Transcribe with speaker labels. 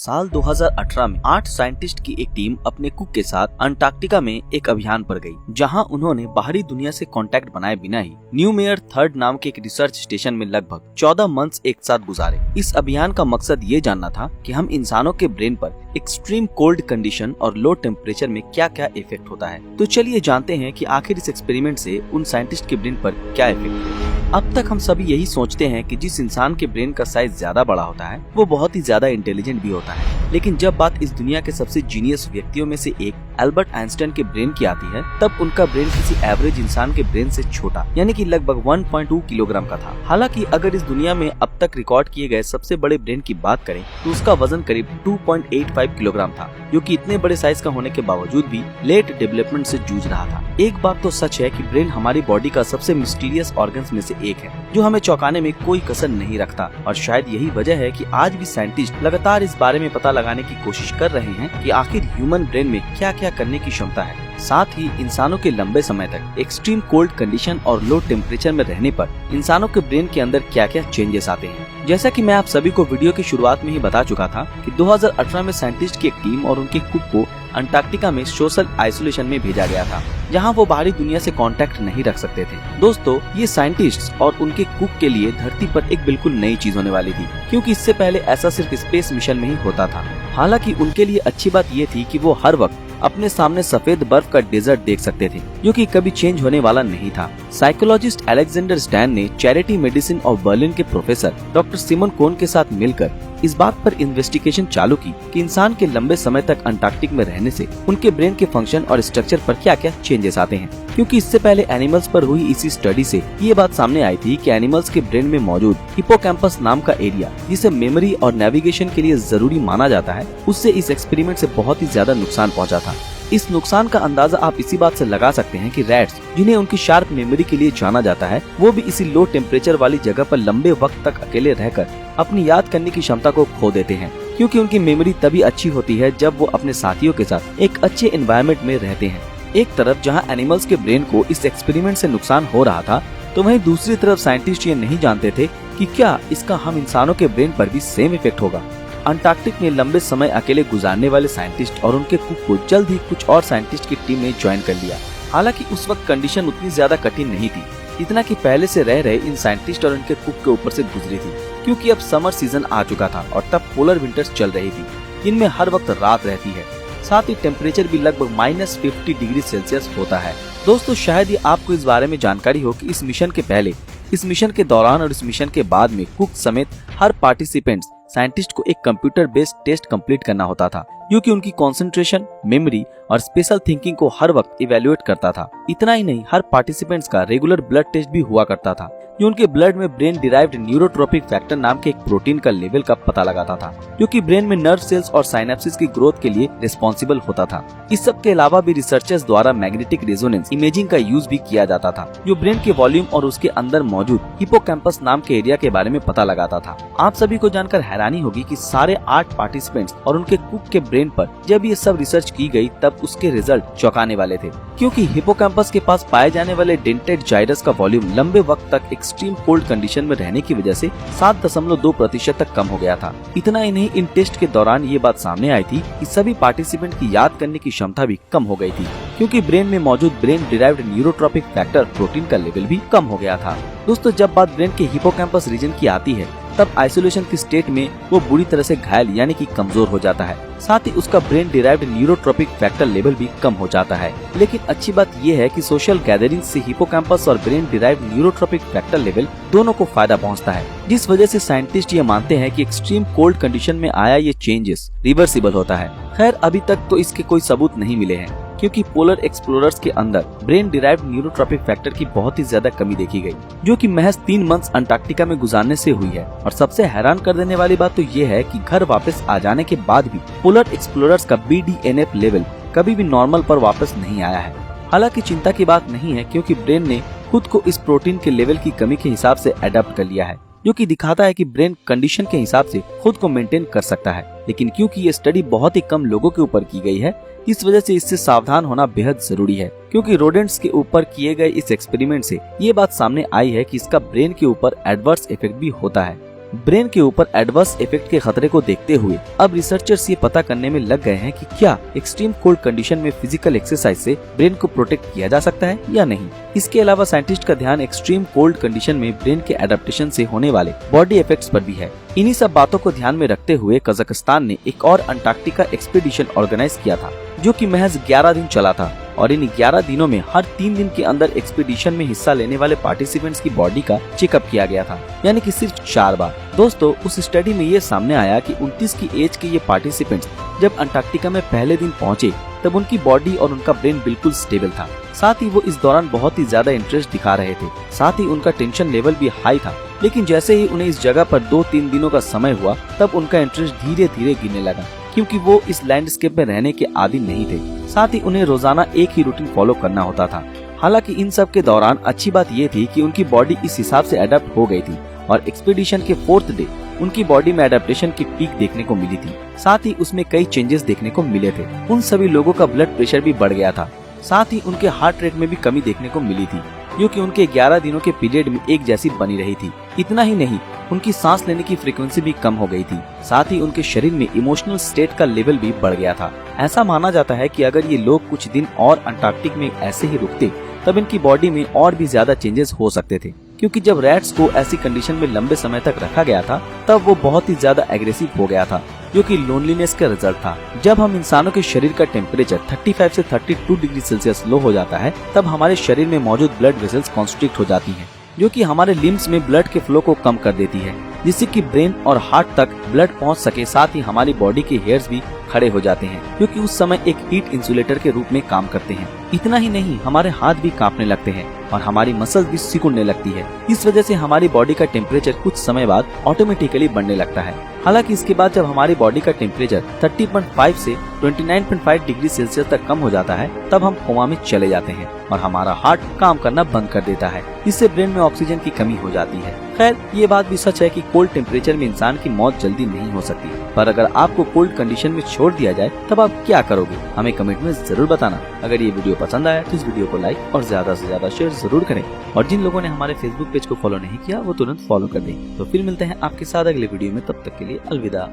Speaker 1: साल 2018 में 8 साइंटिस्ट की एक टीम अपने कुक के साथ अंटार्कटिका में एक अभियान पर गई, जहां उन्होंने बाहरी दुनिया से कांटेक्ट बनाए बिना ही न्यूमेयर 3 नाम के एक रिसर्च स्टेशन में लगभग 14 मंथ्स एक साथ गुजारे। इस अभियान का मकसद ये जानना था कि हम इंसानों के ब्रेन पर एक्सट्रीम कोल्ड कंडीशन और लो टेम्परेचर में क्या क्या इफेक्ट होता है। तो चलिए जानते हैं कि आखिर इस एक्सपेरिमेंट से उन साइंटिस्ट के ब्रेन पर क्या इफेक्ट है। अब तक हम सभी यही सोचते हैं कि जिस इंसान के ब्रेन का साइज ज्यादा बड़ा होता है वो बहुत ही ज्यादा इंटेलिजेंट भी होता है, लेकिन जब बात इस दुनिया के सबसे जीनियस व्यक्तियों में से एक अल्बर्ट आइंस्टाइन के ब्रेन की आती है, तब उनका ब्रेन किसी एवरेज इंसान के ब्रेन से छोटा यानी कि लगभग 1.2 किलोग्राम का था। हालांकि अगर इस दुनिया में अब तक रिकॉर्ड किए गए सबसे बड़े ब्रेन की बात करें तो उसका वजन करीब 2.85 किलोग्राम था, जो कि इतने बड़े साइज का होने के बावजूद भी लेट डेवलपमेंट से जूझ रहा था। एक बात तो सच है कि ब्रेन हमारी बॉडी का सबसे मिस्टीरियस ऑर्गन्स में से एक है, जो हमें चौंकाने में कोई कसर नहीं रखता, और शायद यही वजह है कि आज भी साइंटिस्ट लगातार इस बारे में पता लगाने की कोशिश कर रहे हैं कि आखिर ह्यूमन ब्रेन में क्या क्या करने की क्षमता है। साथ ही इंसानों के लंबे समय तक एक्सट्रीम कोल्ड कंडीशन और लो टेम्परेचर में रहने पर इंसानों के ब्रेन के अंदर क्या क्या चेंजेस आते हैं। जैसा कि मैं आप सभी को वीडियो की शुरुआत में ही बता चुका था कि 2018 में साइंटिस्ट की एक टीम और उनके कुक को अंटार्कटिका में सोशल आइसोलेशन में भेजा गया था, जहां वो बाहरी दुनिया से कांटेक्ट नहीं रख सकते थे। दोस्तों, ये साइंटिस्ट्स और उनके कुक के लिए धरती पर एक बिल्कुल नई चीज होने वाली थी, क्योंकि इससे पहले ऐसा सिर्फ स्पेस मिशन में ही होता था। हालांकि उनके लिए अच्छी बात ये थी कि वो हर वक्त अपने सामने सफेद बर्फ का डेजर्ट देख सकते थे, जो कि कभी चेंज होने वाला नहीं था। साइकोलॉजिस्ट अलेक्जेंडर स्टैन ने चैरिटी मेडिसिन ऑफ बर्लिन के प्रोफेसर डॉक्टर सिमन कोन के साथ मिलकर इस बात पर इन्वेस्टिगेशन चालू की कि इंसान के लंबे समय तक अंटार्कटिक में रहने से उनके ब्रेन के फंक्शन और स्ट्रक्चर पर क्या क्या चेंजेस आते हैं। क्योंकि इससे पहले एनिमल्स पर हुई इसी स्टडी से ये बात सामने आई थी कि एनिमल्स के ब्रेन में मौजूद हिपोकैम्पस नाम का एरिया, जिसे मेमोरी और नेविगेशन के लिए जरूरी माना जाता है, उससे इस एक्सपेरिमेंट से बहुत ही ज्यादा नुकसान पहुंचा था। इस नुकसान का अंदाजा आप इसी बात से लगा सकते हैं कि रैट्स, जिन्हें उनकी शार्प मेमोरी के लिए जाना जाता है, वो भी इसी लो टेम्परेचर वाली जगह पर लंबे वक्त तक अकेले रहकर अपनी याद करने की क्षमता को खो देते हैं, क्योंकि उनकी मेमोरी तभी अच्छी होती है जब वो अपने साथियों के साथ एक अच्छे एनवायरनमेंट में रहते हैं। एक तरफ जहां एनिमल्स के ब्रेन को इस एक्सपेरिमेंट से नुकसान हो रहा था, तो वहीं दूसरी तरफ साइंटिस्ट ये नहीं जानते थे कि क्या इसका हम इंसानों के ब्रेन पर भी सेम इफेक्ट होगा। अंटार्कटिक में लंबे समय अकेले गुजारने वाले साइंटिस्ट और उनके कुक को जल्द ही कुछ और साइंटिस्ट की टीम ने ज्वाइन कर लिया। हालांकि उस वक्त कंडीशन उतनी ज्यादा कठिन नहीं थी, इतना कि पहले से रह रहे इन साइंटिस्ट और उनके कुक के ऊपर से गुजरी थी, क्योंकि अब समर सीजन आ चुका था और तब पोलर विंटर्स चल रही थी, जिनमें हर वक्त रात रहती है। साथ ही टेम्परेचर भी लगभग -50 डिग्री सेल्सियस होता है। दोस्तों, शायद ही आपको इस बारे में जानकारी हो कि इस मिशन के पहले, इस मिशन के दौरान और इस मिशन के बाद में कुक समेत हर पार्टिसिपेंट्स साइंटिस्ट को एक कंप्यूटर बेस्ड टेस्ट कंप्लीट करना होता था, जो कि उनकी कंसंट्रेशन, मेमोरी और स्पेशल थिंकिंग को हर वक्त इवेल्युएट करता था। इतना ही नहीं, हर पार्टिसिपेंट्स का रेगुलर ब्लड टेस्ट भी हुआ करता था, जो उनके ब्लड में ब्रेन डिराइव्ड न्यूरोट्रोपिक फैक्टर नाम के एक प्रोटीन का लेवल का पता लगाता था, जो कि ब्रेन में नर्व सेल्स और साइनेप्सिस की ग्रोथ के लिए रिस्पॉन्सिबल होता था। इस सब के अलावा भी रिसर्चर्स द्वारा मैग्नेटिक रेजोनेंस इमेजिंग का यूज भी किया जाता था, जो ब्रेन के वॉल्यूम और उसके अंदर मौजूद हिपोकैम्पस नाम के एरिया के बारे में पता लगाता था। आप सभी को जानकर हैरानी होगी कि सारे 8 पार्टिसिपेंट्स और उनके कुक के ब्रेन पर जब ये सब रिसर्च की गई, तब उसके रिजल्ट चौंकाने वाले थे, क्योंकि हिपोकैम्पस के पास पाए जाने वाले डेंटेड जाइरस का वॉल्यूम लंबे वक्त तक एक्सट्रीम कोल्ड कंडीशन में रहने की वजह से 7.2% तक कम हो गया था। इतना ही नहीं, इन टेस्ट के दौरान ये बात सामने आई थी कि सभी पार्टिसिपेंट की याद करने की क्षमता भी कम हो गई थी, क्योंकि ब्रेन में मौजूद brain derived neurotrophic factor protein का लेवल भी कम हो गया था। दोस्तों, जब बात ब्रेन के हिपोकैम्पस रीजन की आती है, तब आइसोलेशन की स्टेट में वो बुरी तरह से घायल यानी कि कमजोर हो जाता है। साथ ही उसका brain derived neurotrophic factor level भी कम हो जाता है। लेकिन अच्छी बात यह है कि सोशल गैदरिंग से हिपोकैम्पस और brain derived neurotrophic factor level दोनों को फायदा पहुंचता है, जिस वजह से साइंटिस्ट ये मानते हैं कि एक्सट्रीम कोल्ड कंडीशन में आया ये चेंजेस रिवर्सिबल होता है। खैर, अभी तक तो इसके कोई सबूत नहीं मिले हैं, क्योंकि पोलर एक्सप्लोरर्स के अंदर ब्रेन डिराइव्ड न्यूरोट्रोपिक फैक्टर की बहुत ही ज्यादा कमी देखी गई, जो कि महज 3 मंथ्स अंटार्कटिका में गुजारने से हुई है। और सबसे हैरान कर देने वाली बात तो ये है कि घर वापस आ जाने के बाद भी पोलर एक्सप्लोरर्स का BDNF लेवल कभी भी नॉर्मल पर वापस नहीं आया है। हालांकि चिंता की बात नहीं है, क्योंकि ब्रेन ने खुद को इस प्रोटीन के लेवल की कमी के हिसाब से अडेप्ट कर लिया है, जो कि दिखाता है कि ब्रेन कंडीशन के हिसाब से खुद को मेंटेन कर सकता है। लेकिन क्योंकि ये स्टडी बहुत ही कम लोगों के ऊपर की गई है, इस वजह से इससे सावधान होना बेहद जरूरी है, क्योंकि रोडेंट्स के ऊपर किए गए इस एक्सपेरिमेंट से ये बात सामने आई है कि इसका ब्रेन के ऊपर एडवर्स इफेक्ट भी होता है। ब्रेन के ऊपर एडवर्स इफेक्ट के खतरे को देखते हुए अब रिसर्चर्स ये पता करने में लग गए हैं कि क्या एक्सट्रीम कोल्ड कंडीशन में फिजिकल एक्सरसाइज से ब्रेन को प्रोटेक्ट किया जा सकता है या नहीं। इसके अलावा साइंटिस्ट का ध्यान एक्सट्रीम कोल्ड कंडीशन में ब्रेन के एडेप्टेशन से होने वाले बॉडी इफेक्ट्स पर भी है। इन्हीं सब बातों को ध्यान में रखते हुए कजाकिस्तान ने एक और अंटार्कटिका एक्सपीडिशन ऑर्गेनाइज किया था, जो कि महज 11 दिन चला था। और इन 11 दिनों में हर 3 दिन के अंदर एक्सपीडिशन में हिस्सा लेने वाले पार्टिसिपेंट्स की बॉडी का चेकअप किया गया था, यानी कि सिर्फ 4 बार। दोस्तों, उस स्टडी में ये सामने आया कि 29 की एज के ये पार्टिसिपेंट्स जब अंटार्कटिका में पहले दिन पहुंचे तब उनकी बॉडी और उनका ब्रेन बिल्कुल स्टेबल था। साथ ही वो इस दौरान बहुत ही ज्यादा इंटरेस्ट दिखा रहे थे। साथ ही उनका टेंशन लेवल भी हाई था। लेकिन जैसे ही उन्हें इस जगह पर 2-3 दिनों का समय हुआ तब उनका इंटरेस्ट धीरे धीरे गिरने लगा, क्योंकि वो इस लैंडस्केप में रहने के आदी नहीं थे। साथ ही उन्हें रोजाना एक ही रूटीन फॉलो करना होता था। हालांकि इन सब के दौरान अच्छी बात ये थी कि उनकी बॉडी इस हिसाब से अडेप्ट हो गई थी और एक्सपीडिशन के 4th डे उनकी बॉडी में एडेप्टेशन की पीक देखने को मिली थी। साथ ही उसमें कई चेंजेस देखने को मिले थे। उन सभी लोगों का ब्लड प्रेशर भी बढ़ गया था। साथ ही उनके हार्ट रेट में भी कमी देखने को मिली थी, जो कि उनके 11 दिनों के पीरियड में एक जैसी बनी रही थी। इतना ही नहीं, उनकी सांस लेने की फ्रीक्वेंसी भी कम हो गई थी। साथ ही उनके शरीर में इमोशनल स्टेट का लेवल भी बढ़ गया था। ऐसा माना जाता है कि अगर ये लोग कुछ दिन और अंटार्कटिक में ऐसे ही रुकते तब इनकी बॉडी में और भी ज्यादा चेंजेस हो सकते थे, क्योंकि जब रैट्स को ऐसी कंडीशन में लंबे समय तक रखा गया था तब वो बहुत ही ज्यादा एग्रेसिव हो गया था, जो कि लोनलीनेस का रिजल्ट था। जब हम इंसानों के शरीर का टेम्परेचर 35 से 32 डिग्री सेल्सियस लो हो जाता है तब हमारे शरीर में मौजूद ब्लड वेसल्स कॉन्स्ट्रिक्ट हो जाती हैं, जो कि हमारे लिम्स में ब्लड के फ्लो को कम कर देती है, जिससे कि ब्रेन और हार्ट तक ब्लड पहुंच सके। साथ ही हमारी बॉडी के हेयर्स भी खड़े हो जाते हैं, क्योंकि उस समय एक हीट इंसुलेटर के रूप में काम करते हैं। इतना ही नहीं, हमारे हाथ भी कांपने लगते हैं और हमारी मसल्स भी सिकुड़ने लगती है। इस वजह से हमारी बॉडी का टेम्परेचर कुछ समय बाद ऑटोमेटिकली बढ़ने लगता है। हालांकि इसके बाद जब हमारी बॉडी का टेम्परेचर 30.5 से 29.5 डिग्री सेल्सियस तक कम हो जाता है तब हम कोमा में चले जाते हैं और हमारा हार्ट काम करना बंद कर देता है। इससे ब्रेन में ऑक्सीजन की कमी हो जाती है। खैर, ये बात भी सच है कि कोल्ड टेम्परेचर में इंसान की मौत जल्दी नहीं हो सकती, पर अगर आपको कोल्ड कंडीशन में छोड़ दिया जाए तब आप क्या करोगे? हमें कमेंट में जरूर बताना। अगर ये वीडियो पसंद आया तो इस वीडियो को लाइक और ज्यादा से ज्यादा शेयर जरूर करें, और जिन लोगों ने हमारे फेसबुक पेज को फॉलो नहीं किया वो तुरंत फॉलो कर दें। तो फिर मिलते हैं आपके साथ अगले वीडियो में, तब तक के लिए अलविदा।